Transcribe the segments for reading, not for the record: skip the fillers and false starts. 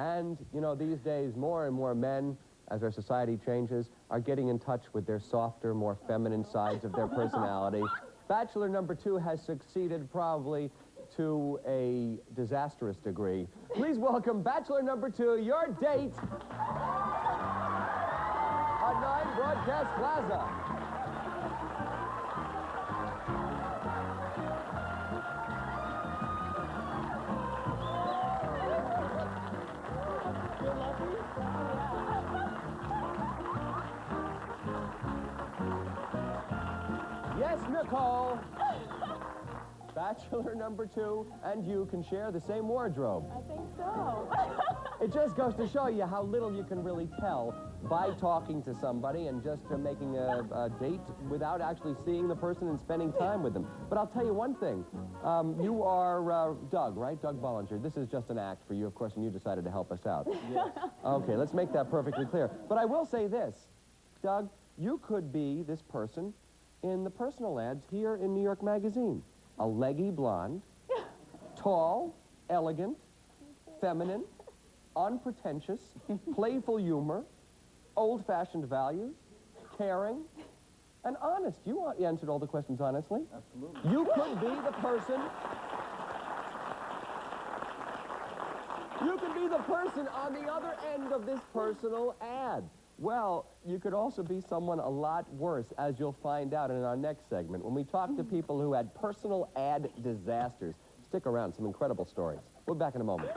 And, you know, these days, more and more men, as our society changes, are getting in touch with their softer, more feminine sides of their personality. Bachelor number 2 has succeeded probably to a disastrous degree. Please welcome Bachelor number 2, your date on 9 Broadcast Plaza. Yes, Nicole. Bachelor number 2 and you can share the same wardrobe. I think so. It just goes to show you how little you can really tell by talking to somebody and just making a date without actually seeing the person and spending time with them. But I'll tell you one thing. You are Doug, right? Doug Bollinger. This is just an act for you, of course, and you decided to help us out. Yes. Okay, let's make that perfectly clear. But I will say this. Doug, you could be this person in the personal ads here in New York Magazine. A leggy blonde, tall, elegant, feminine, unpretentious, playful humor, old-fashioned values, caring, and honest. You answered all the questions honestly. Absolutely. You could be the person... You could be the person on the other end of this personal ad. Well, you could also be someone a lot worse, as you'll find out in our next segment, when we talk to people who had personal ad disasters. Stick around, some incredible stories. We'll be back in a moment.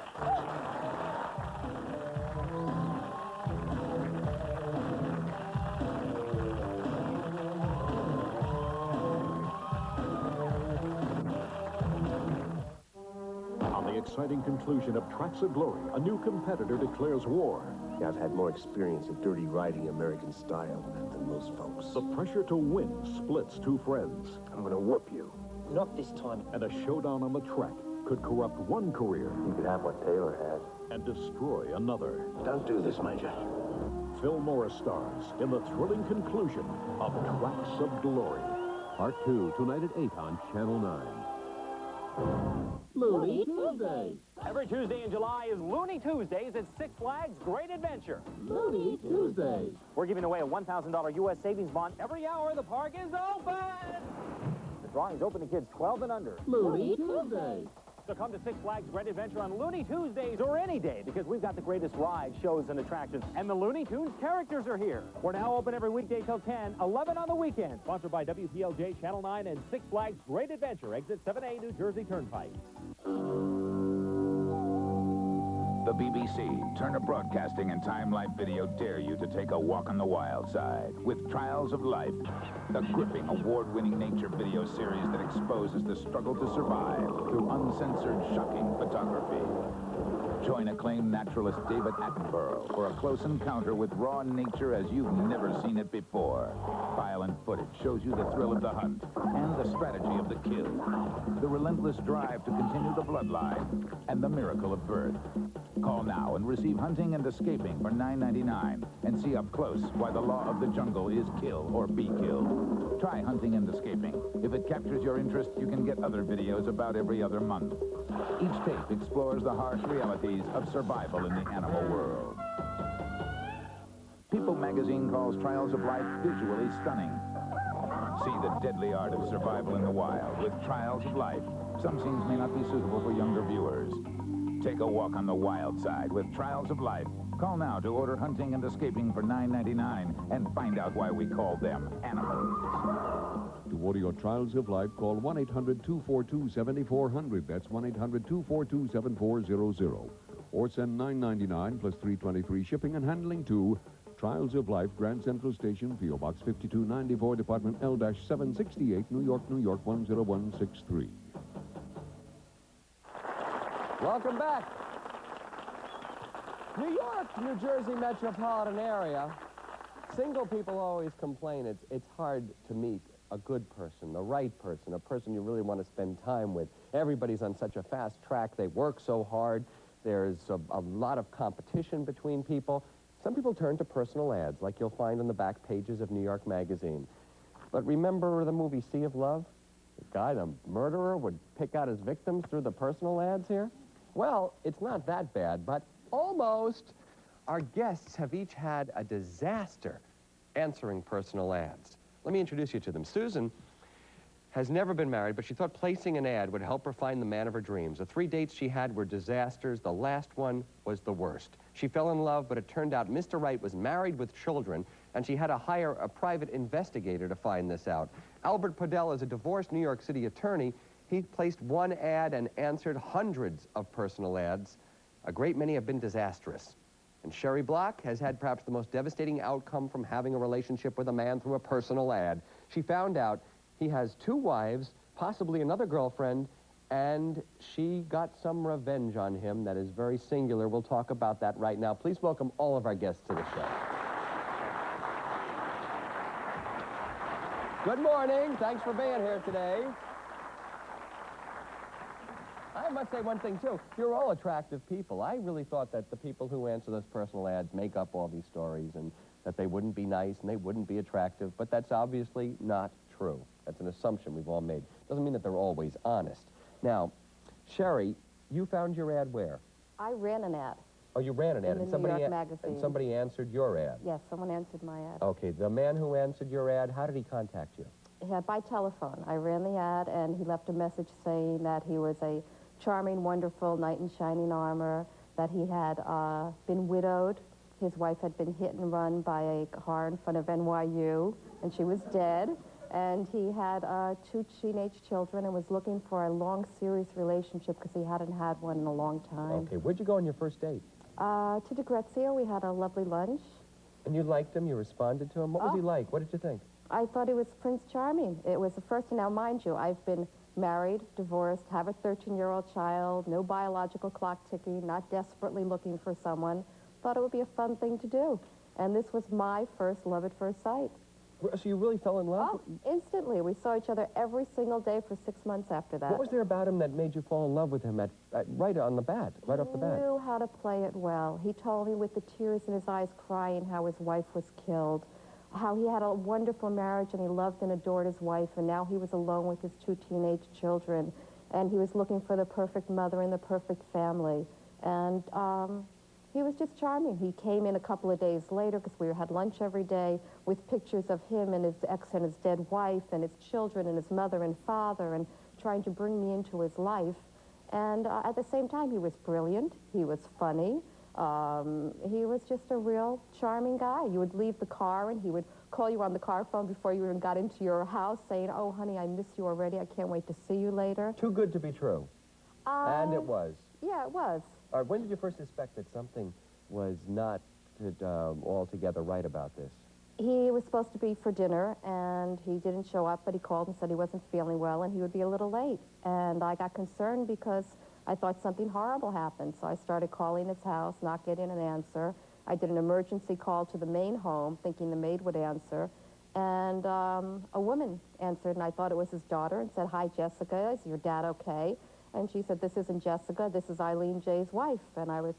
On the exciting conclusion of Tracks of Glory, a new competitor declares war. Yeah, I've had more experience of dirty riding American style than most folks. The pressure to win splits two friends. I'm gonna whoop you. Not this time. And a showdown on the track could corrupt one career. You could have what Taylor had. And destroy another. Don't do this, Major. Phil Morris stars in the thrilling conclusion of Tracks of Glory. Part 2, tonight at 8 on Channel 9. Looney Tuesday. Every Tuesday in July is Looney Tuesdays at Six Flags Great Adventure. Looney Tuesday. We're giving away a $1,000 U.S. savings bond every hour the park is open. The drawing's open to kids 12 and under. Looney Tuesday. So come to Six Flags Great Adventure on Looney Tuesdays or any day, because we've got the greatest rides, shows, and attractions. And the Looney Tunes characters are here. We're now open every weekday till 10, 11 on the weekend. Sponsored by WTLJ Channel 9 and Six Flags Great Adventure, exit 7A, New Jersey Turnpike. The BBC, Turner Broadcasting, and Time Life Video dare you to take a walk on the wild side with Trials of Life, the gripping, award-winning nature video series that exposes the struggle to survive through uncensored, shocking photography. Join acclaimed naturalist David Attenborough for a close encounter with raw nature as you've never seen it before. Violent footage shows you the thrill of the hunt and the strategy of the kill, the relentless drive to continue the bloodline, and the miracle of birth. Call now and receive Hunting and Escaping for $9.99 and see up close why the law of the jungle is kill or be killed. Try Hunting and Escaping. If it captures your interest, you can get other videos about every other month. Each tape explores the harsh realities of survival in the animal world. People magazine calls Trials of Life visually stunning. See the deadly art of survival in the wild with Trials of Life. Some scenes may not be suitable for younger viewers. Take a walk on the wild side with Trials of Life. Call now to order Hunting and Escaping for $9.99 and find out why we call them animals. To order your Trials of Life, call 1-800-242-7400. That's 1-800-242-7400. Or send $9.99 plus $3.23 shipping and handling to Trials of Life, Grand Central Station, P.O. Box 5294, Department L-768, New York, New York 10163. Welcome back. New York, New Jersey metropolitan area. Single people always complain it's hard to meet a good person, the right person, a person you really want to spend time with. Everybody's on such a fast track. They work so hard. There's a lot of competition between people. Some people turn to personal ads, like you'll find on the back pages of New York Magazine. But remember the movie Sea of Love? The guy, the murderer, would pick out his victims through the personal ads here? Well, it's not that bad, but Almost. Our guests have each had a disaster answering personal ads. Let me introduce you to them. Susan has never been married, but she thought placing an ad would help her find the man of her dreams. The 3 dates she had were disasters. The last one was the worst. She fell in love, but it turned out Mr. Right was married with children, and she had to hire a private investigator to find this out. Albert Podell is a divorced New York City attorney. He placed one ad and answered hundreds of personal ads. A great many have been disastrous. And Sherry Block has had perhaps the most devastating outcome from having a relationship with a man through a personal ad. She found out he has 2 wives, possibly another girlfriend, and she got some revenge on him that is very singular. We'll talk about that right now. Please welcome all of our guests to the show. Good morning. Thanks for being here today. I must say one thing, too. You're all attractive people. I really thought that the people who answer those personal ads make up all these stories and that they wouldn't be nice and they wouldn't be attractive, but that's obviously not true. That's an assumption we've all made. Doesn't mean that they're always honest. Now, Sherry, you found your ad where? I ran an ad. Oh, you ran an ad. In the New York Magazine. And somebody answered your ad? Yes, someone answered my ad. Okay, the man who answered your ad, how did he contact you? By telephone. I ran the ad, and he left a message saying that he was a charming, wonderful knight in shining armor, that he had been widowed. His wife had been hit and run by a car in front of NYU, and she was dead. And he had 2 teenage children and was looking for a long, serious relationship because he hadn't had one in a long time. Okay, where'd you go on your first date? To DeGrazia, we had a lovely lunch. And you liked him? You responded to him? What was he like? What did you think? I thought he was Prince Charming. It was the first, and now mind you, I've been married, divorced, have a 13-year-old child, no biological clock ticking, not desperately looking for someone. Thought it would be a fun thing to do. And this was my first love at first sight. So you really fell in love? Oh, instantly. We saw each other every single day for 6 months after that. What was there about him that made you fall in love with him right on the bat, right off the bat? He knew how to play it well. He told me with the tears in his eyes crying how his wife was killed, how he had a wonderful marriage and he loved and adored his wife, and now he was alone with his 2 teenage children, and he was looking for the perfect mother and the perfect family. And he was just charming. He came in a couple of days later because we had lunch every day with pictures of him and his ex and his dead wife and his children and his mother and father, and trying to bring me into his life. And at the same time, he was brilliant. He was funny. He was just a real charming guy. You would leave the car and he would call you on the car phone before you even got into your house saying, "Oh, honey, I miss you already. I can't wait to see you later." Too good to be true. And it was. Yeah, it was. All right, when did you first suspect that something was not altogether right about this? He was supposed to be for dinner, and he didn't show up, but he called and said he wasn't feeling well and he would be a little late. And I got concerned because I thought something horrible happened. So I started calling his house, not getting an answer. I did an emergency call to the main home, thinking the maid would answer. And a woman answered, and I thought it was his daughter, and said, "Hi, Jessica, is your dad okay?" And she said, "This isn't Jessica, this is Eileen, Jay's wife." And I was,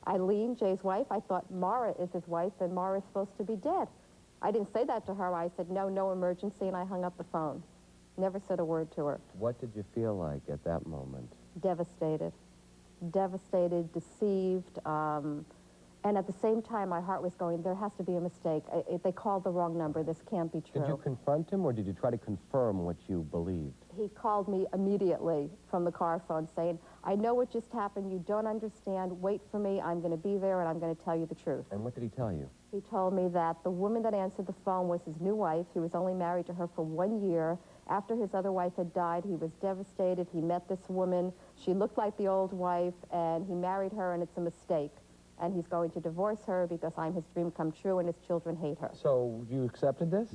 Eileen, Jay's wife? I thought Mara is his wife, and Mara is supposed to be dead. I didn't say that to her. I said, "No, no emergency," and I hung up the phone. Never said a word to her. What did you feel like at that moment? Devastated. Devastated, deceived, and at the same time, my heart was going, there has to be a mistake. They called the wrong number. This can't be true. Did you confront him, or did you try to confirm what you believed? He called me immediately from the car phone saying, "I know what just happened. You don't understand. Wait for me. I'm going to be there, and I'm going to tell you the truth." And what did he tell you? He told me that the woman that answered the phone was his new wife. He was only married to her for 1 year. After his other wife had died, he was devastated. He met this woman. She looked like the old wife, and he married her, and it's a mistake. And he's going to divorce her because I'm his dream come true, and his children hate her. So you accepted this?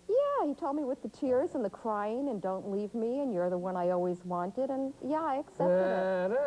Yeah, he told me with the tears and the crying, and "Don't leave me, and you're the one I always wanted." And yeah, I accepted it.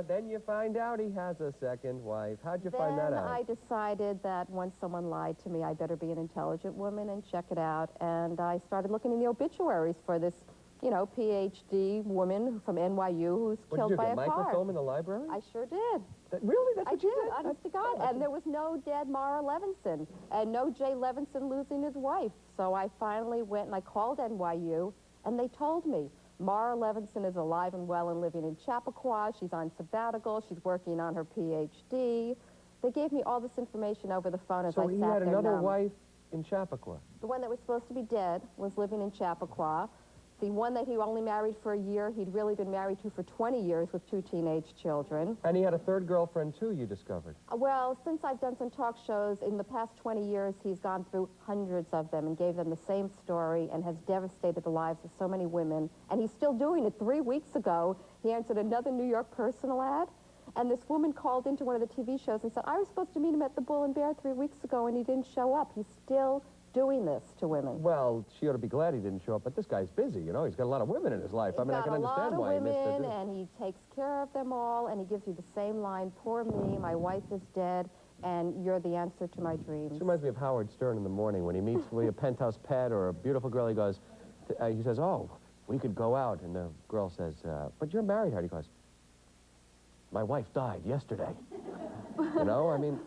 Then you find out he has a second wife. How'd you find that out? Then I decided that once someone lied to me, I better be an intelligent woman and check it out. And I started looking in the obituaries for this, you know, PhD woman from NYU who's killed by a car. What did you get, microfilm in the library? I sure did. Really? That's what you did? Honest to God. And there was no dead Mara Levinson and no Jay Levinson losing his wife. So I finally went and I called NYU, and they told me, Mara Levinson is alive and well and living in Chappaqua. She's on sabbatical. She's working on her PhD. They gave me all this information over the phone as I So sat he there had another numb. wife in Chappaqua. The one that was supposed to be dead was living in Chappaqua. The one that he only married for a year, he'd really been married to for 20 years with 2 teenage children. And he had a third girlfriend, too, you discovered. Well, since I've done some talk shows, in the past 20 years, he's gone through hundreds of them and gave them the same story and has devastated the lives of so many women. And he's still doing it. 3 weeks ago, he answered another New York personal ad. And this woman called into one of the TV shows and said, I was supposed to meet him at the Bull and Bear 3 weeks ago, and he didn't show up. He's still doing this to women. Well, she ought to be glad he didn't show up, but this guy's busy, you know. He's got a lot of women in his life. I mean, I can understand why he missed it. He's got a lot of women, and he takes care of them all, and he gives you the same line, poor me, my wife is dead, and you're the answer to my dreams. This reminds me of Howard Stern in the morning when he meets a penthouse pet or a beautiful girl. He goes, he says, oh, we could go out. And the girl says, but you're married, Howard. He goes, my wife died yesterday. You know, I mean...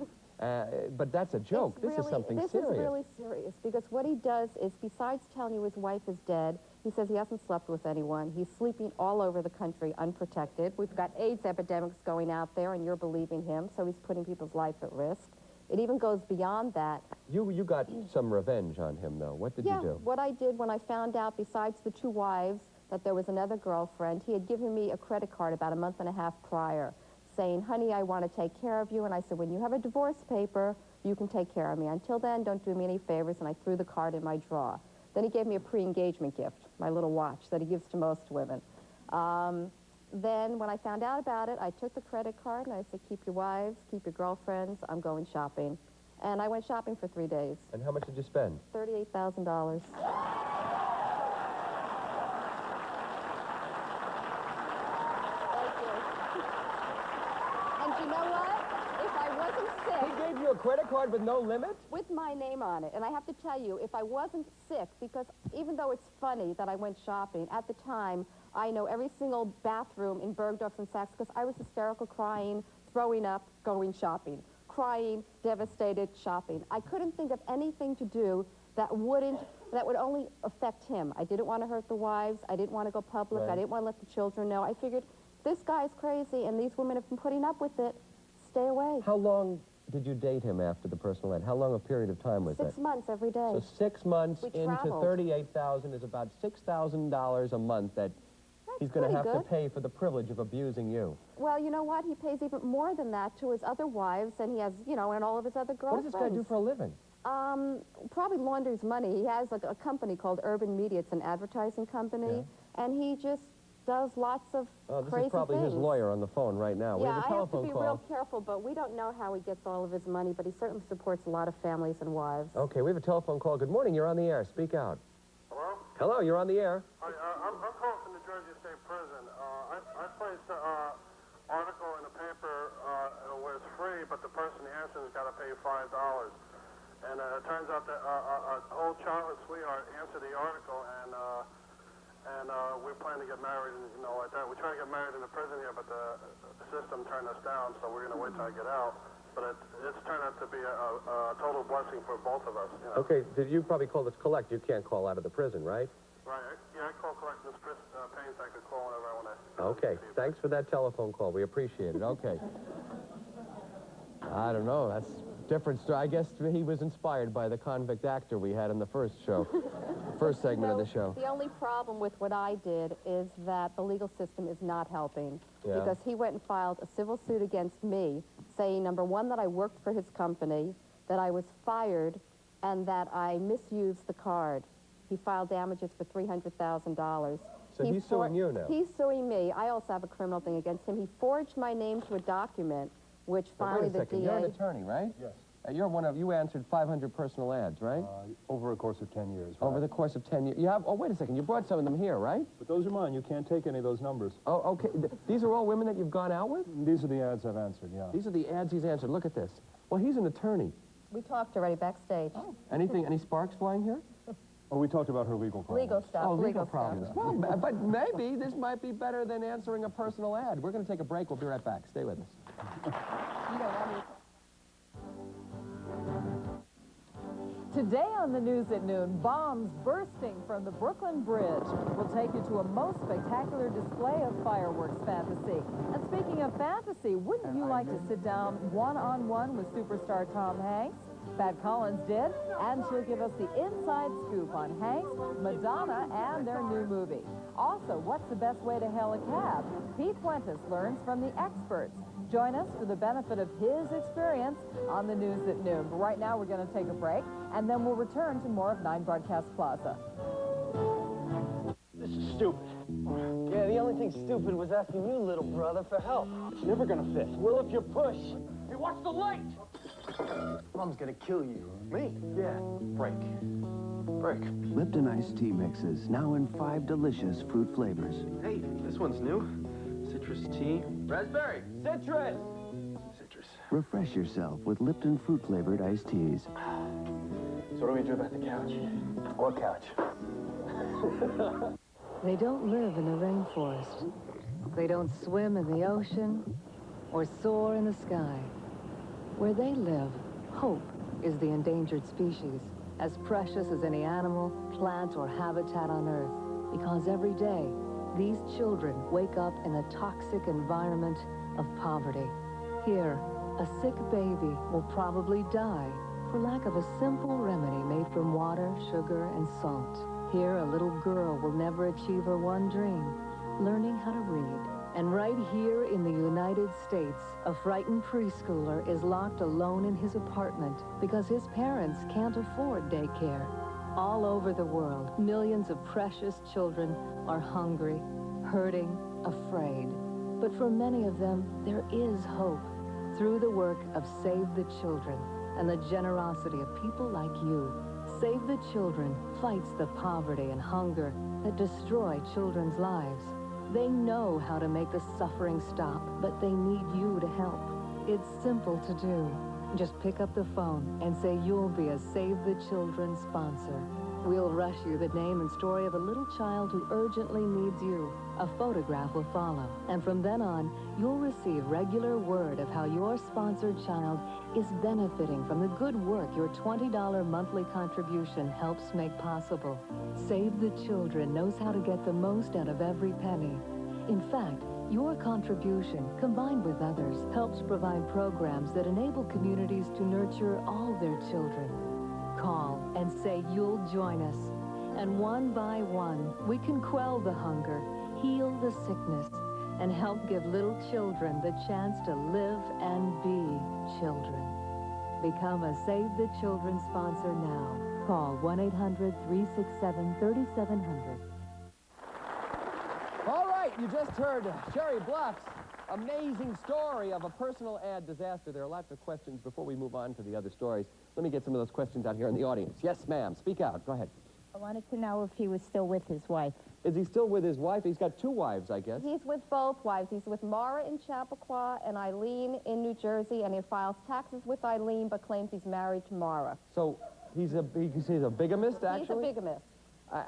but that's a joke. This is something serious. This is really serious, because what he does is, besides telling you his wife is dead, he says he hasn't slept with anyone. He's sleeping all over the country unprotected. We've got AIDS epidemics going out there, and you're believing him, so he's putting people's life at risk. It even goes beyond that. You got some revenge on him, though. What did you do? What I did when I found out, besides the 2 wives, that there was another girlfriend, he had given me a credit card about a month and a half prior, saying, honey, I want to take care of you. And I said, when you have a divorce paper, you can take care of me. Until then, don't do me any favors. And I threw the card in my drawer. Then he gave me a pre-engagement gift, my little watch that he gives to most women. Then when I found out about it, I took the credit card and I said, keep your wives, keep your girlfriends, I'm going shopping. And I went shopping for 3 days. And how much did you spend? $38,000. You know what? If I wasn't sick... He gave you a credit card with no limit? With my name on it. And I have to tell you, if I wasn't sick, because even though it's funny that I went shopping, at the time, I know every single bathroom in Bergdorf and Saks, because I was hysterical, crying, throwing up, going shopping. Crying, devastated, shopping. I couldn't think of anything to do that would only affect him. I didn't want to hurt the wives. I didn't want to go public. Right. I didn't want to let the children know. I figured, this guy's crazy, and these women have been putting up with it. Stay away. How long did you date him after the personal ad? How long a period of time was that? 6 months every day. So 6 months We into traveled. $38,000 is about $6,000 a month that he's going to have to pay for the privilege of abusing you. Well, you know what? He pays even more than that to his other wives, and he has, you know, and all of his other What girlfriends. does this guy do for a living? Probably launders money. He has a company called Urban Media. It's an advertising company, and he just does lots of Oh, this crazy is probably things. his lawyer on the phone right now. We Yeah, have a I have to telephone be call. real careful, but we don't know how he gets all of his money, but he certainly supports a lot of families and wives. Okay, we have a telephone call. Good morning, you're on the air. Speak out. Hello? Hello, you're on the air. Hi, I'm calling from the Jersey State Prison. I placed an article in the paper. It was free, but the person answering has got to pay $5. And it turns out that our old childhood sweetheart answered the article, and we plan to get married, and you know, like that. We're trying to get married in the prison here, but the system turned us down, so we're going to wait till I get out. But it's turned out to be a total blessing for both of us. You know? Okay, did you probably call this collect? You can't call out of the prison, right? Right. Yeah, I call collect this pains. I could call whenever I want to. Okay, thanks for that telephone call. We appreciate it. Okay. I don't know. That's a different story. I guess he was inspired by the convict actor we had in the first show, first segment of the show. The only problem with what I did is that the legal system is not helping. Yeah. Because he went and filed a civil suit against me, saying, number one, that I worked for his company, that I was fired, and that I misused the card. He filed damages for $300,000. So he's suing you now? He's suing me. I also have a criminal thing against him. He forged my name to a document, which finally Wait a second. the You're DA... an attorney, right? Yes. You answered 500 personal ads, right? Over a course of 10 years, right? Over the course of 10 years. You have, oh, wait a second. You brought some of them here, right? But those are mine. You can't take any of those numbers. Oh, okay. These are all women that you've gone out with? These are the ads I've answered, yeah. These are the ads he's answered. Look at this. Well, he's an attorney. We talked already backstage. Any sparks flying here? Oh, we talked about her legal problems. Legal stuff. Oh, legal stuff. problems. Well, but maybe this might be better than answering a personal ad. We're going to take a break. We'll be right back. Stay with us. You don't want me Today on the news at noon, bombs bursting from the Brooklyn Bridge. We'll take you to a most spectacular display of fireworks fantasy. And speaking of fantasy, wouldn't you like to sit down one-on-one with superstar Tom Hanks? Pat Collins did, and she'll give us the inside scoop on Hanks, Madonna, and their new movie. Also, what's the best way to hail a cab? Pete Fuentes learns from the experts. Join us for the benefit of his experience on the news at noon. But right now, we're going to take a break, and then we'll return to more of 9 Broadcast Plaza. This is stupid. Yeah, the only thing stupid was asking you, little brother, for help. It's never gonna fit. Well, if you push. Hey, watch the light! Mom's gonna kill you. Me? Yeah. Break. Lipton iced tea mixes, now in 5 delicious fruit flavors. Hey, this one's new. Citrus tea. Raspberry. Citrus! Citrus. Refresh yourself with Lipton fruit-flavored iced teas. So what do we do about the couch? What couch? They don't live in the rainforest. They don't swim in the ocean or soar in the sky. Where they live, hope is the endangered species, as precious as any animal, plant, or habitat on Earth. Because every day, these children wake up in a toxic environment of poverty. Here, a sick baby will probably die for lack of a simple remedy made from water, sugar, and salt. Here, a little girl will never achieve her one dream, learning how to read. And right here in the United States, a frightened preschooler is locked alone in his apartment because his parents can't afford daycare. All over the world, millions of precious children are hungry, hurting, afraid. But for many of them, there is hope through the work of Save the Children and the generosity of people like you. Save the Children fights the poverty and hunger that destroy children's lives. They know how to make the suffering stop, but they need you to help. It's simple to do. Just pick up the phone and say you'll be a Save the Children sponsor. We'll rush you the name and story of a little child who urgently needs you. A photograph will follow, and from then on, you'll receive regular word of how your sponsored child is benefiting from the good work your $20 monthly contribution helps make possible. Save the Children knows how to get the most out of every penny. In fact, your contribution, combined with others, helps provide programs that enable communities to nurture all their children. Call and say you'll join us. And one by one, we can quell the hunger, heal the sickness, and help give little children the chance to live and be children. Become a Save the Children sponsor now. Call 1-800-367-3700. All right, you just heard Sherry Bluff's amazing story of a personal ad disaster. There are lots of questions before we move on to the other stories. Let me get some of those questions out here in the audience. Yes, ma'am. Speak out. Go ahead. I wanted to know if he was still with his wife. Is he still with his wife? He's got 2 wives, I guess. He's with both wives. He's with Mara in Chappaqua and Eileen in New Jersey, and he files taxes with Eileen but claims he's married to Mara. So he's a bigamist, actually? He's a bigamist.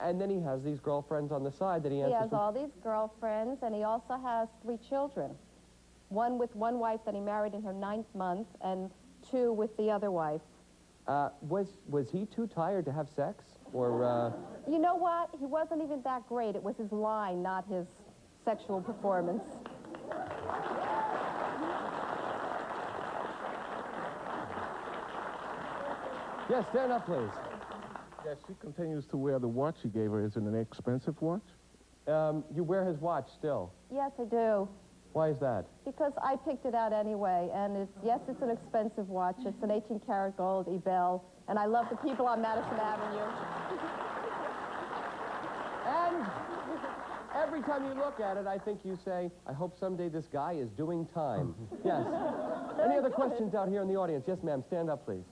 And then he has these girlfriends on the side that he answers. He has all these girlfriends, and he also has 3 children. One with one wife that he married in her 9th month, and 2 with the other wife. Was he too tired to have sex? Or, You know what? He wasn't even that great. It was his line, not his sexual performance. Yes, stand up, please. Yes, she continues to wear the watch he gave her. Is it an expensive watch? You wear his watch still? Yes, I do. Why is that? Because I picked it out anyway, and it's an expensive watch. It's an 18-karat gold Ebel, and I love the people on Madison Avenue. And every time you look at it, I think you say, I hope someday this guy is doing time. Yes. Any other questions out here in the audience? Yes, ma'am. Stand up, please.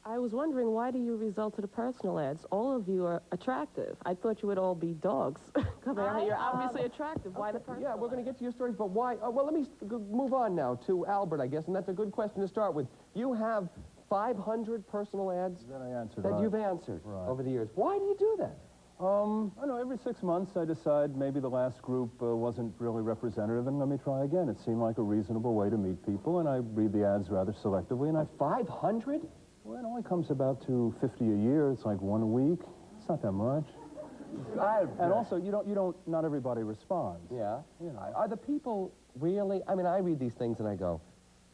I was wondering, why do you resort to the personal ads? All of you are attractive. I thought you would all be dogs. Because you're obviously attractive. Why the personal? Yeah, we're going to get to your stories, but why? Well, let me move on now to Albert, I guess, and that's a good question to start with. You have 500 personal ads that I answered, that you've answered over the years. Why do you do that? I don't know, every 6 months I decide maybe the last group wasn't really representative, and let me try again. It seemed like a reasonable way to meet people, and I read the ads rather selectively, and 500? Well, it only comes about to 50 a year. It's like one a week. It's not that much. And also, not everybody responds. Yeah. You know. Are the people really, I mean, I read these things and I go,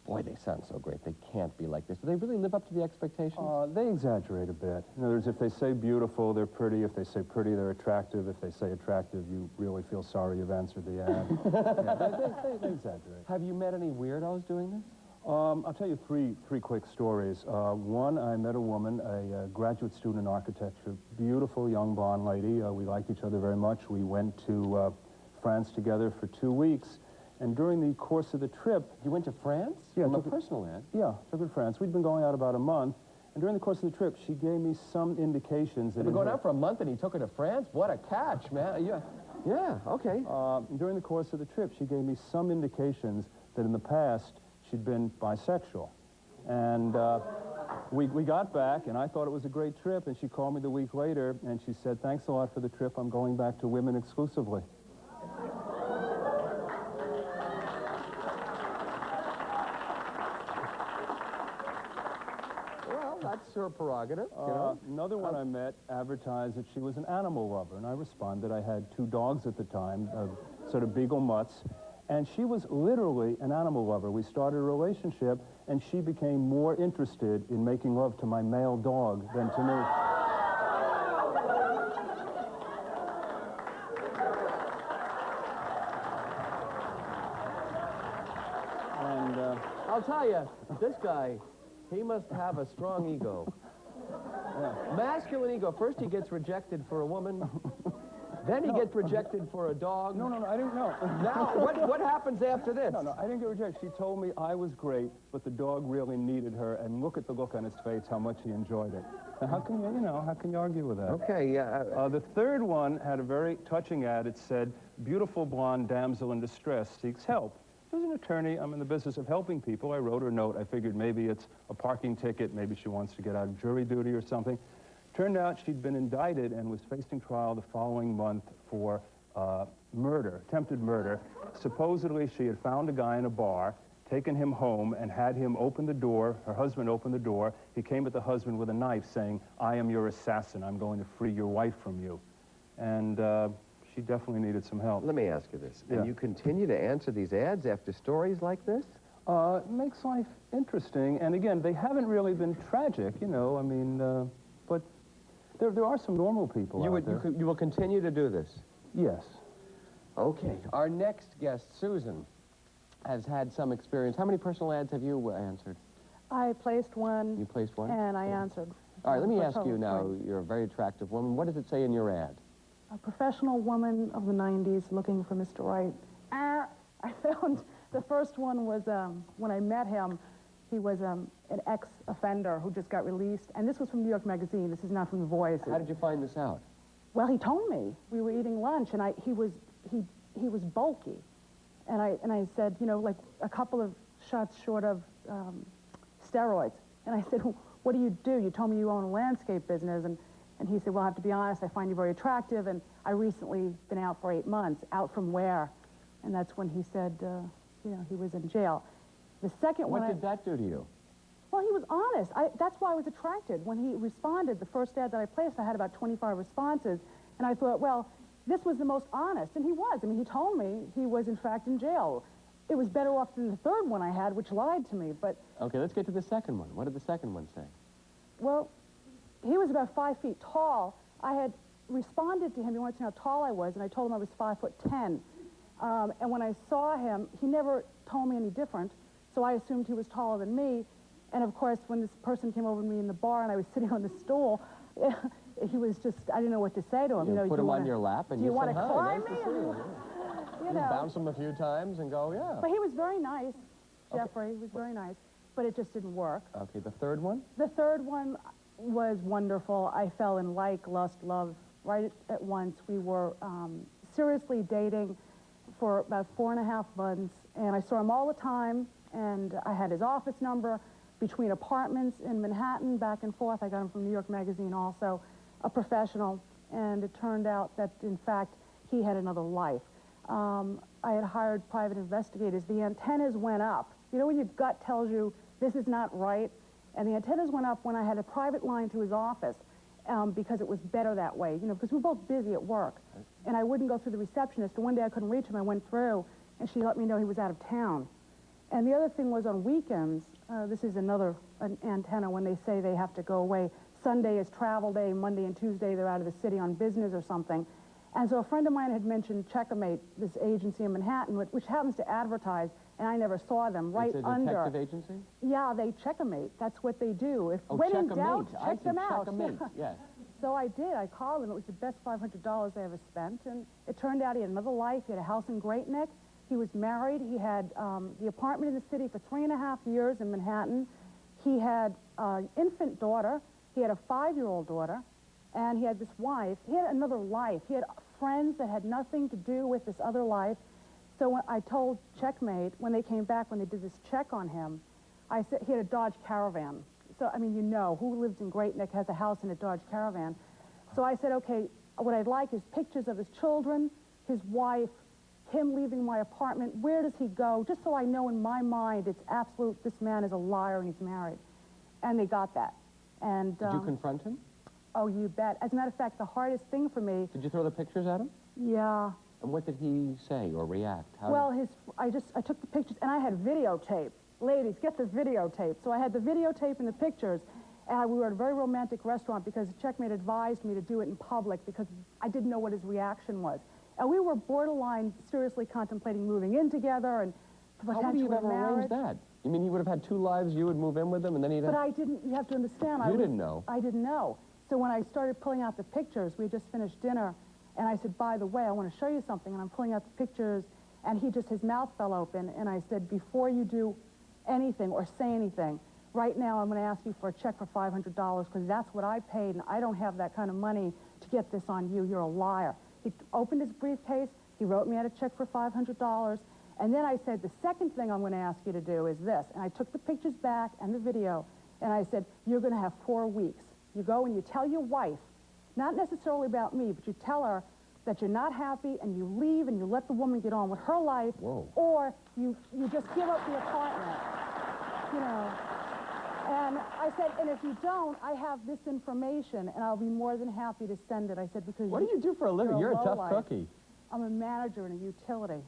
boy, they sound so great. They can't be like this. Do they really live up to the expectations? They exaggerate a bit. In other words, if they say beautiful, they're pretty. If they say pretty, they're attractive. If they say attractive, you really feel sorry you've answered the ad. Yeah, they exaggerate. Have you met any weirdos doing this? I'll tell you three quick stories. One, I met a woman, a graduate student in architecture, beautiful young blonde lady. We liked each other very much. We went to France together for 2 weeks. And during the course of the trip... You went to France? Yeah. From a personal ad? Yeah, took her to France. We'd been going out about a month. And during the course of the trip, she gave me some indications that... You've been going out for a month and he took her to France? What a catch, man. Yeah, okay. During the course of the trip, she gave me some indications that in the past she'd been bisexual. And we got back, and I thought it was a great trip, and she called me the week later, and she said, thanks a lot for the trip. I'm going back to women exclusively. Well, that's her prerogative, you know? Another one I met advertised that she was an animal lover, and I responded. I had 2 dogs at the time, sort of beagle mutts, and she was literally an animal lover. We started a relationship, and she became more interested in making love to my male dog than to me. And I'll tell you, this guy, he must have a strong ego. Yeah. Masculine ego. First he gets rejected for a woman. Then he gets rejected for a dog. No, I didn't know. Now, what happens after this? No, I didn't get rejected. She told me I was great, but the dog really needed her, and look at the look on his face, how much he enjoyed it. Now, how can you argue with that? Okay, yeah. The third one had a very touching ad. It said, beautiful blonde damsel in distress seeks help. As an attorney, I'm in the business of helping people. I wrote her a note. I figured maybe it's a parking ticket. Maybe she wants to get out of jury duty or something. Turned out she'd been indicted and was facing trial the following month for murder, attempted murder. Supposedly, she had found a guy in a bar, taken him home, and had him open the door. Her husband opened the door. He came at the husband with a knife, saying, I am your assassin. I'm going to free your wife from you. And she definitely needed some help. Let me ask you this. Yeah. And you continue to answer these ads after stories like this? It makes life interesting. And again, they haven't really been tragic, you know. I mean, but there are some normal people out there. You will continue to do this? Yes. Okay. Our next guest, Susan, has had some experience. How many personal ads have you answered? I placed one. You placed one? And I answered. All right, let me ask you now. You're a very attractive woman. What does it say in your ad? A professional woman of the 90s looking for Mr. Right. I found the first one was when I met him, he was an ex-offender who just got released. And this was from New York Magazine. This is not from The Voice. How did you find this out? Well, he told me. We were eating lunch, and he was bulky. And I said, you know, like a couple of shots short of steroids. And I said, what do? You told me you own a landscape business. And he said, well, I have to be honest, I find you very attractive, and I recently been out for 8 months. Out from where? And that's when he said, you know, he was in jail. The second one... What did that do to you? Well, he was honest. That's why I was attracted. When he responded, the first ad that I placed, I had about 25 responses, and I thought, well, this was the most honest, and he was. I mean, he told me he was, in fact, in jail. It was better off than the third one I had, which lied to me, but... Okay, let's get to the second one. What did the second one say? Well, he was about 5 feet tall. I had responded to him. He wanted to know how tall I was, and I told him I was 5'10". And when I saw him, he never told me any different, so I assumed he was taller than me. And of course, when this person came over to me in the bar and I was sitting on the stool, he was just, I didn't know what to say to him. You know, put him on your lap and you want said, to hi, climb nice me? to see you. You know. Bounce him a few times and go, yeah. But he was very nice, Jeffrey. He was very nice, but it just didn't work. Okay, the third one? The third one was wonderful. I fell in like, lust, love right at once. We were seriously dating for about 4.5 months, and I saw him all the time, and I had his office number between apartments in Manhattan, back and forth. I got him from New York Magazine also, a professional, and it turned out that, in fact, he had another life. I had hired private investigators. The antennas went up. You know when your gut tells you this is not right, And the antennas went up when I had a private line to his office because it was better that way, you know, because we were both busy at work. And I wouldn't go through the receptionist. And one day I couldn't reach him. I went through, and she let me know he was out of town. And the other thing was on weekends, this is another antenna when they say they have to go away. Sunday is travel day, Monday and Tuesday they're out of the city on business or something. And so a friend of mine had mentioned Checkmate, this agency in Manhattan, which happens to advertise, and I never saw them, right under. It's a detective agency? Yeah, they Checkmate. That's what they do. If Oh, when in Checkmate. doubt, check them out. Checkmate, yes. So I did. I called him. It was the best $500 I ever spent. And it turned out he had another life. He had a house in Great Neck. He was married. He had the apartment in the city for 3.5 years in Manhattan. He had an infant daughter. He had a 5-year-old daughter. And he had this wife. He had another life. He had friends that had nothing to do with this other life. So when I told Checkmate, when they came back, when they did this check on him, I said he had a Dodge Caravan. So, I mean, you know, who lives in Great Neck has a house in a Dodge Caravan. So I said, okay, what I'd like is pictures of his children, his wife, him leaving my apartment. Where does he go? Just so I know in my mind it's absolute, this man is a liar and he's married. And they got that. And Did you confront him? Oh, you bet. As a matter of fact, the hardest thing for me... Did you throw the pictures at him? Yeah. And what did he say or react? Well, I took the pictures, and I had videotape. Ladies, get the videotape. So I had the videotape and the pictures, and we were at a very romantic restaurant because Checkmate advised me to do it in public because I didn't know what his reaction was. And we were borderline seriously contemplating moving in together and potentially How would you have ever marriage. arranged that? You mean he would have had 2 lives, you would move in with him, and then he'd have... But I didn't, you have to understand. You didn't know. I didn't know. So when I started pulling out the pictures, we had just finished dinner, and I said, by the way, I want to show you something, and I'm pulling out the pictures, and his mouth fell open, and I said, before you do anything or say anything, right now I'm going to ask you for a check for $500 because that's what I paid, and I don't have that kind of money to get this on you. You're a liar. He opened his briefcase. He wrote me out a check for $500, and then I said, the second thing I'm going to ask you to do is this, and I took the pictures back and the video, and I said, you're going to have 4 weeks. You go and you tell your wife, not necessarily about me, but you tell her that you're not happy, and you leave, and you let the woman get on with her life, or you just give up the apartment, you know. And I said, and if you don't, I have this information, and I'll be more than happy to send it. I said, because What do you do for a living? You're a tough cookie. I'm a manager in a utility.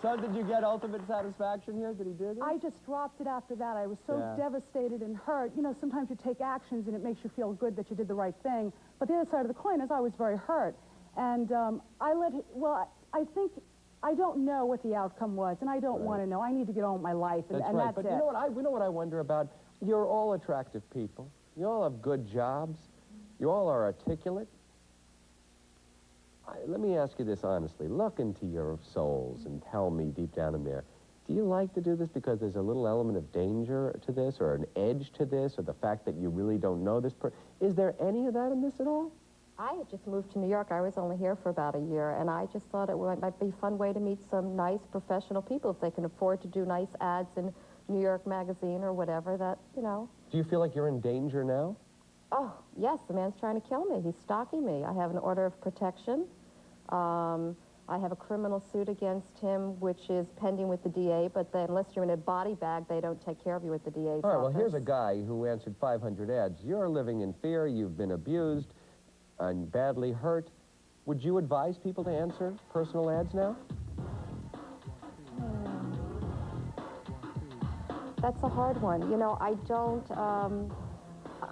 So did you get ultimate satisfaction here? Did he do this? I just dropped it after that. I was so devastated and hurt. You know, sometimes you take actions and it makes you feel good that you did the right thing. But the other side of the coin is I was very hurt. And I think, I don't know what the outcome was, and I don't want to know. I need to get on with my life, and that's but it. you know what I wonder about? You're all attractive people. You all have good jobs. You all are articulate. Let me ask you this honestly. Look into your souls and tell me deep down in there, do you like to do this because there's a little element of danger to this or an edge to this or the fact that you really don't know this person? Is there any of that in this at all? I had just moved to New York. I was only here for about a year, and I just thought it might be a fun way to meet some nice professional people if they can afford to do nice ads in New York Magazine or whatever that, you know. Do you feel like you're in danger now? Oh, yes, the man's trying to kill me. He's stalking me. I have an order of protection. I have a criminal suit against him, which is pending with the DA, but then unless you're in a body bag, they don't take care of you with the DA's All right, well, office. here's a guy who answered 500 ads. You're living in fear. You've been abused and badly hurt. Would you advise people to answer personal ads now? That's a hard one. You know,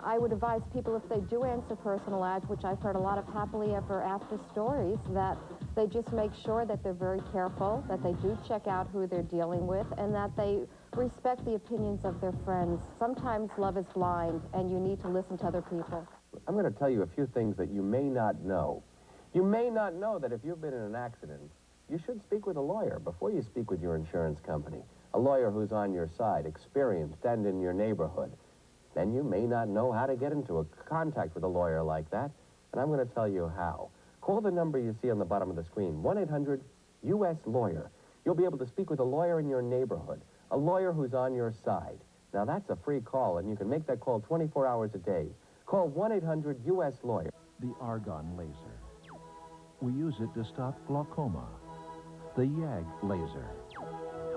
I would advise people if they do answer personal ads, which I've heard a lot of happily ever after stories, that they just make sure that they're very careful, that they do check out who they're dealing with, and that they respect the opinions of their friends. Sometimes love is blind, and you need to listen to other people. I'm going to tell you a few things that you may not know. You may not know that if you've been in an accident, you should speak with a lawyer before you speak with your insurance company. A lawyer who's on your side, experienced, and in your neighborhood. Then you may not know how to get into a contact with a lawyer like that, and I'm going to tell you how. Call the number you see on the bottom of the screen, 1-800-US-LAWYER. You'll be able to speak with a lawyer in your neighborhood, a lawyer who's on your side. Now, that's a free call, and you can make that call 24 hours a day. Call 1-800-US-LAWYER. The argon laser. We use it to stop glaucoma, the YAG laser.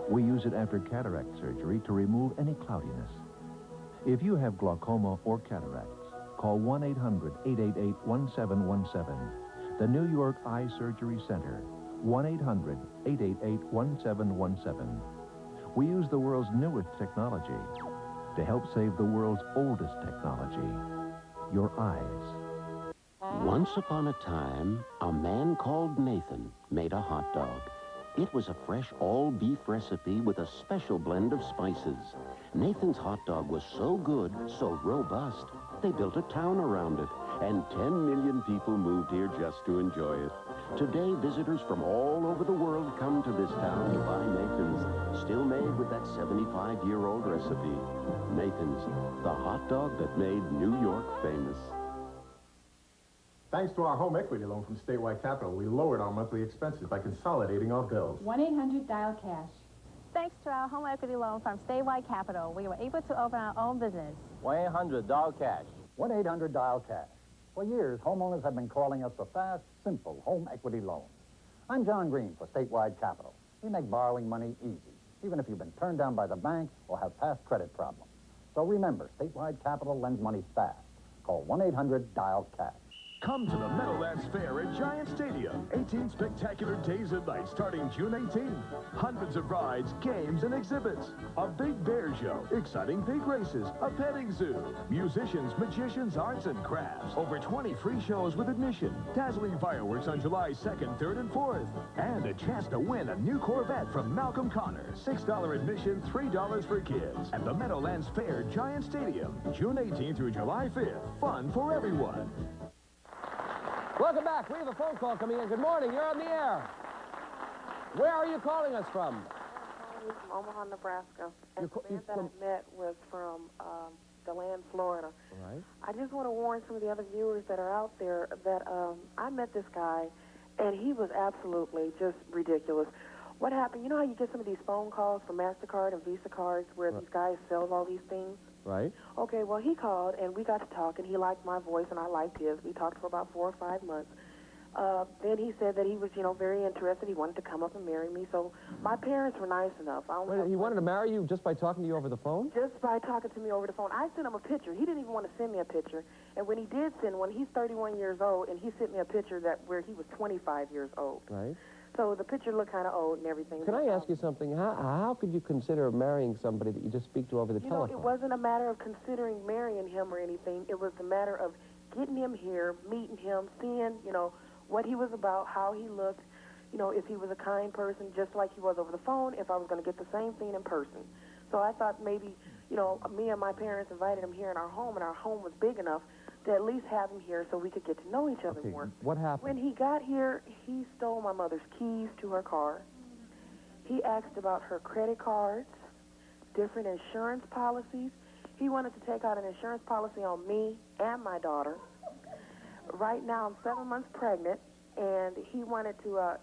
We use it after cataract surgery to remove any cloudiness. If you have glaucoma or cataracts, call 1-800-888-1717. The New York Eye Surgery Center, 1-800-888-1717. We use the world's newest technology to help save the world's oldest technology, your eyes. Once upon a time, a man called Nathan made a hot dog. It was a fresh all-beef recipe with a special blend of spices. Nathan's hot dog was so good, so robust, they built a town around it, and 10 million people moved here just to enjoy it. Today, visitors from all over the world come to this town to buy Nathan's, still made with that 75-year-old recipe. Nathan's, the hot dog that made New York famous. Thanks to our home equity loan from Statewide Capital, we lowered our monthly expenses by consolidating our bills. 1-800-DIAL-CASH. Thanks to our home equity loan from Statewide Capital, we were able to open our own business. 1-800-DIAL-CASH. 1-800-DIAL-CASH. For years, homeowners have been calling us for fast, simple home equity loans. I'm John Green for Statewide Capital. We make borrowing money easy, even if you've been turned down by the bank or have past credit problems. So remember, Statewide Capital lends money fast. Call 1-800-DIAL-CASH. Come to the Meadowlands Fair at Giant Stadium. 18 spectacular days and nights starting June 18th. Hundreds of rides, games, and exhibits. A big bear show, exciting pig races, a petting zoo, musicians, magicians, arts, and crafts. Over 20 free shows with admission. Dazzling fireworks on July 2nd, 3rd, and 4th. And a chance to win a new Corvette from Malcolm Connor. $6 admission, $3 for kids. At the Meadowlands Fair, Giant Stadium. June 18th through July 5th. Fun for everyone. Welcome back. We have a phone call coming in. Good morning. You're on the air. Where are you calling us from? I'm from Omaha, Nebraska. And the man that I met was from DeLand, Florida. Right. I just want to warn some of the other viewers that are out there that I met this guy, and he was absolutely just ridiculous. What happened, you know how you get some of these phone calls from MasterCard and Visa cards where these guys sell all these things? Right. Okay, well, he called, and we got to talk, and he liked my voice, and I liked his. We talked for about 4 or 5 months. Then he said that he was, very interested. He wanted to come up and marry me, so my parents were nice enough. Wait, he wanted to marry you just by talking to you over the phone? Just by talking to me over the phone. I sent him a picture. He didn't even want to send me a picture. And when he did send one, he's 31 years old, and he sent me a picture where he was 25 years old. Right. So the picture looked kind of old and everything. Can I ask you something? How could you consider marrying somebody that you just speak to over the telephone? It wasn't a matter of considering marrying him or anything. It was a matter of getting him here, meeting him, seeing, what he was about, how he looked, if he was a kind person, just like he was over the phone, if I was going to get the same thing in person. So I thought maybe, me and my parents invited him here in our home, and our home was big enough to at least have him here so we could get to know each other more. What happened? When he got here, he stole my mother's keys to her car. He asked about her credit cards, different insurance policies. He wanted to take out an insurance policy on me and my daughter. Right now, I'm 7 months pregnant, and he wanted to,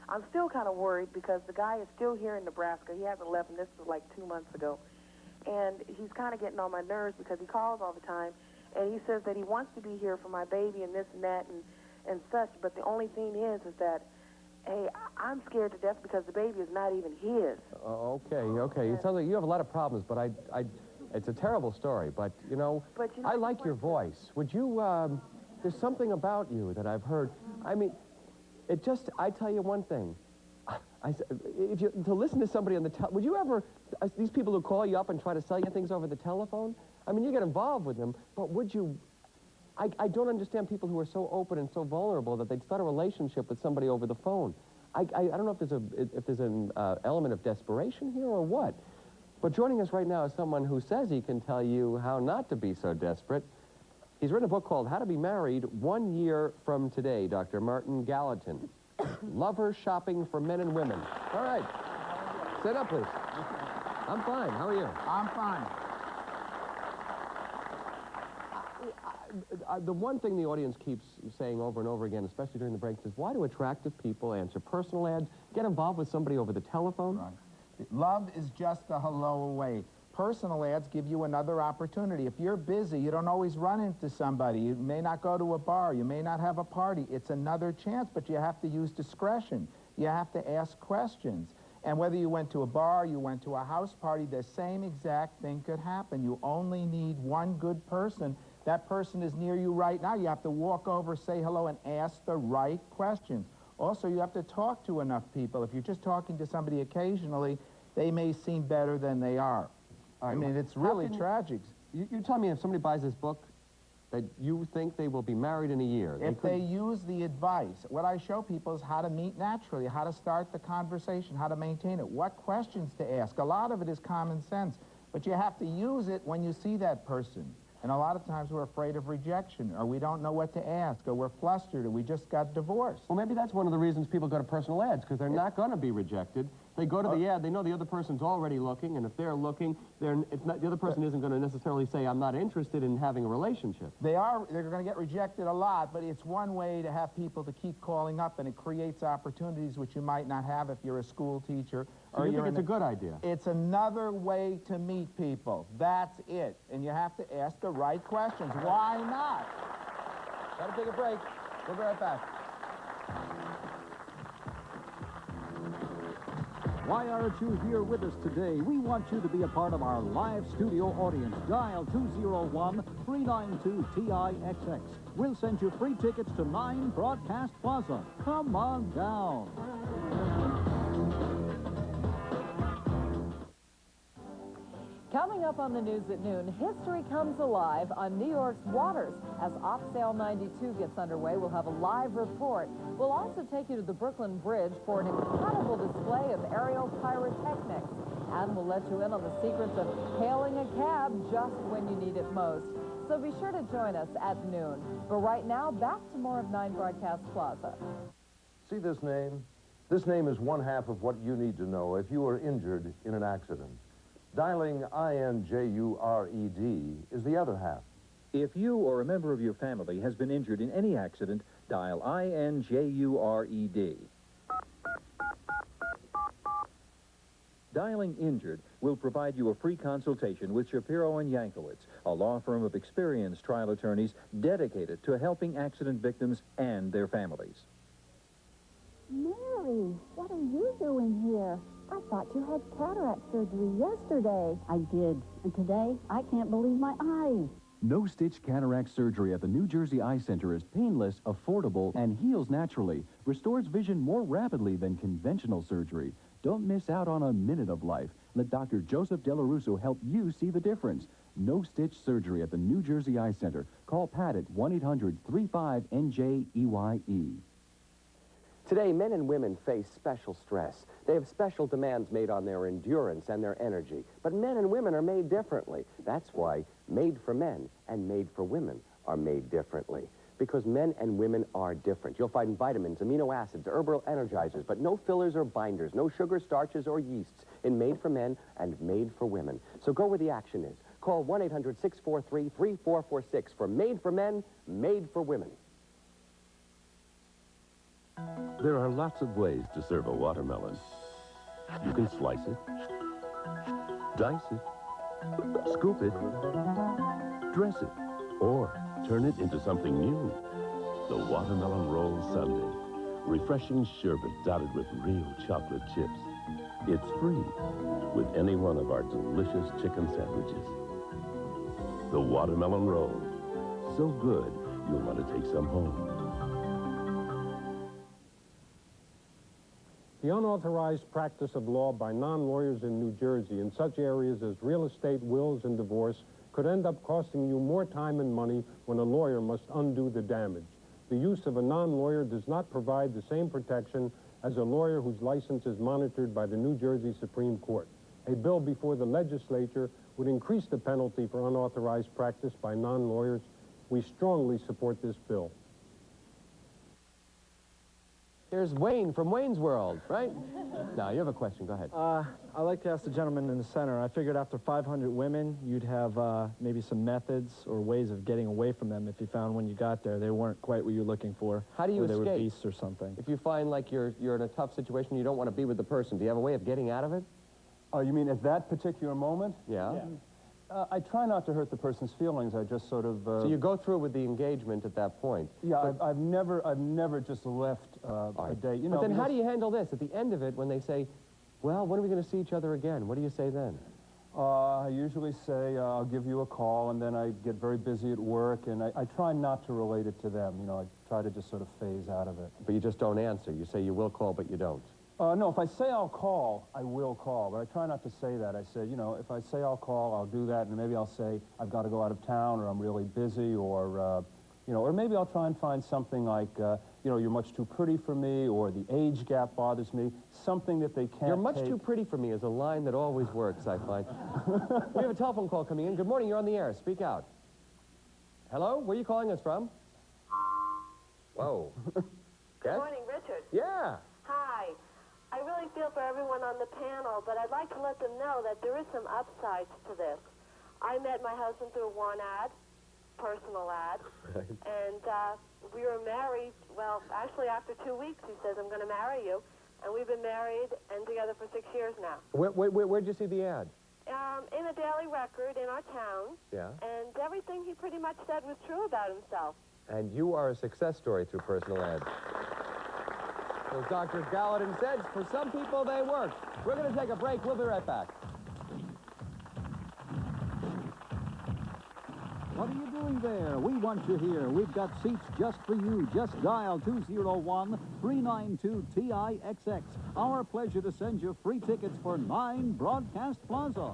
I'm still kind of worried because the guy is still here in Nebraska. He hasn't left, and this was like 2 months ago. And he's kind of getting on my nerves because he calls all the time. And he says that he wants to be here for my baby and this and that and such. But the only thing is that, hey, I'm scared to death because the baby is not even his. Okay. It sounds like you have a lot of problems, but it's a terrible story. But, I like your voice. Would you, there's something about you that I've heard. I mean, I tell you one thing. To listen to somebody on the would you ever, these people who call you up and try to sell you things over the telephone, I mean, you get involved with them, but would you, I don't understand people who are so open and so vulnerable that they'd start a relationship with somebody over the phone. I don't know if there's an element of desperation here or what, but joining us right now is someone who says he can tell you how not to be so desperate. He's written a book called How to Be Married 1 Year from Today, Dr. Martin Gallatin. Lover shopping for men and women. All right. Sit up, please. I'm fine. How are you? I'm fine. The one thing the audience keeps saying over and over again, especially during the breaks, is why do attractive people answer personal ads, get involved with somebody over the telephone? Right. Love is just a hello away. Personal ads give you another opportunity. If you're busy, you don't always run into somebody. You may not go to a bar. You may not have a party. It's another chance, but you have to use discretion. You have to ask questions. And whether you went to a bar, you went to a house party, the same exact thing could happen. You only need one good person. That person is near you right now. You have to walk over, say hello, and ask the right questions. Also, you have to talk to enough people. If you're just talking to somebody occasionally, they may seem better than they are. I mean, it's really tragic. You tell me, if somebody buys this book, that you think they will be married in a year. If they use the advice, what I show people is how to meet naturally, how to start the conversation, how to maintain it, what questions to ask. A lot of it is common sense, but you have to use it when you see that person. And a lot of times we're afraid of rejection, or we don't know what to ask, or we're flustered, or we just got divorced. Well, maybe that's one of the reasons people go to personal ads, because they're not going to be rejected. They go to the ad, they know the other person's already looking, and if they're looking, the other person isn't going to necessarily say, I'm not interested in having a relationship. They're going to get rejected a lot, but it's one way to have people to keep calling up, and it creates opportunities which you might not have if you're a school teacher. So you think it's a good idea? It's another way to meet people. That's it. And you have to ask the right questions. Why not? Gotta take a break. We'll be right back. Why aren't you here with us today? We want you to be a part of our live studio audience. Dial 201-392-TIXX. We'll send you free tickets to 9 Broadcast Plaza. Come on down. Coming up on the news at noon, history comes alive on New York's waters. As Op Sale 92 gets underway, we'll have a live report. We'll also take you to the Brooklyn Bridge for an incredible display of aerial pyrotechnics. And we'll let you in on the secrets of hailing a cab just when you need it most. So be sure to join us at noon. But right now, back to more of 9 Broadcast Plaza. See this name? This name is one half of what you need to know if you are injured in an accident. Dialing INJURED is the other half. If you or a member of your family has been injured in any accident, dial INJURED. Dialing Injured will provide you a free consultation with Shapiro and Yankowitz, a law firm of experienced trial attorneys dedicated to helping accident victims and their families. Mary, what are you doing here? I thought you had cataract surgery yesterday. I did. And today, I can't believe my eyes. No-stitch cataract surgery at the New Jersey Eye Center is painless, affordable, and heals naturally. Restores vision more rapidly than conventional surgery. Don't miss out on a minute of life. Let Dr. Joseph Delarusso help you see the difference. No-stitch surgery at the New Jersey Eye Center. Call Pat at 1-800-35-NJEYE. Today, men and women face special stress. They have special demands made on their endurance and their energy. But men and women are made differently. That's why Made for Men and Made for Women are made differently. Because men and women are different. You'll find vitamins, amino acids, herbal energizers, but no fillers or binders, no sugar, starches, or yeasts in Made for Men and Made for Women. So go where the action is. Call 1-800-643-3446 for Made for Men, Made for Women. There are lots of ways to serve a watermelon. You can slice it, dice it, scoop it, dress it, or turn it into something new. The Watermelon Roll Sundae. Refreshing sherbet dotted with real chocolate chips. It's free with any one of our delicious chicken sandwiches. The Watermelon Roll. So good, you'll want to take some home. The unauthorized practice of law by non-lawyers in New Jersey in such areas as real estate, wills, and divorce could end up costing you more time and money when a lawyer must undo the damage. The use of a non-lawyer does not provide the same protection as a lawyer whose license is monitored by the New Jersey Supreme Court. A bill before the legislature would increase the penalty for unauthorized practice by non-lawyers. We strongly support this bill. Here's Wayne from Wayne's World, right? Now, you have a question. Go ahead. I'd like to ask the gentleman in the center. I figured after 500 women, you'd have maybe some methods or ways of getting away from them if you found when you got there they weren't quite what you're looking for. How do you escape? They were beasts or something. If you find like you're in a tough situation, you don't want to be with the person, do you have a way of getting out of it? Oh, you mean at that particular moment? Yeah. I try not to hurt the person's feelings. I just sort of... So you go through with the engagement at that point. Yeah, I've never just left a date. You know, but then how because- do you handle this? At the end of it, when they say, well, when are we going to see each other again? What do you say then? I usually say, I'll give you a call, and then I get very busy at work, and I try not to relate it to them. You know, I try to just sort of phase out of it. But you just don't answer. You say you will call, but you don't. No, if I say I'll call, I will call, but I try not to say that. I say, you know, if I say I'll call, I'll do that, and maybe I'll say I've got to go out of town, or I'm really busy, or, you know, or maybe I'll try and find something like, you know, you're much too pretty for me, or the age gap bothers me, something that they can't You're much take. too pretty for me is a line that always works, I find. We have a telephone call coming in. Good morning, you're on the air. Speak out. Hello? Where are you calling us from? Whoa. Good morning, Richard. Yeah. Hi. I really feel for everyone on the panel, but I'd like to let them know that there is some upsides to this. I met my husband through one ad, personal ad, Right. and we were married, well, actually after 2 weeks he says, I'm going to marry you, and we've been married and together for 6 years now. Where'd you see the ad? In a daily record in our town, Yeah. and everything he pretty much said was true about himself. And you are a success story through personal ads. As Dr. Gallatin says, for some people they work. We're going to take a break. We'll be right back. What are you doing there? We want you here. We've got seats just for you. Just dial 201-392-TIXX. Our pleasure to send you free tickets for 9 Broadcast Plaza.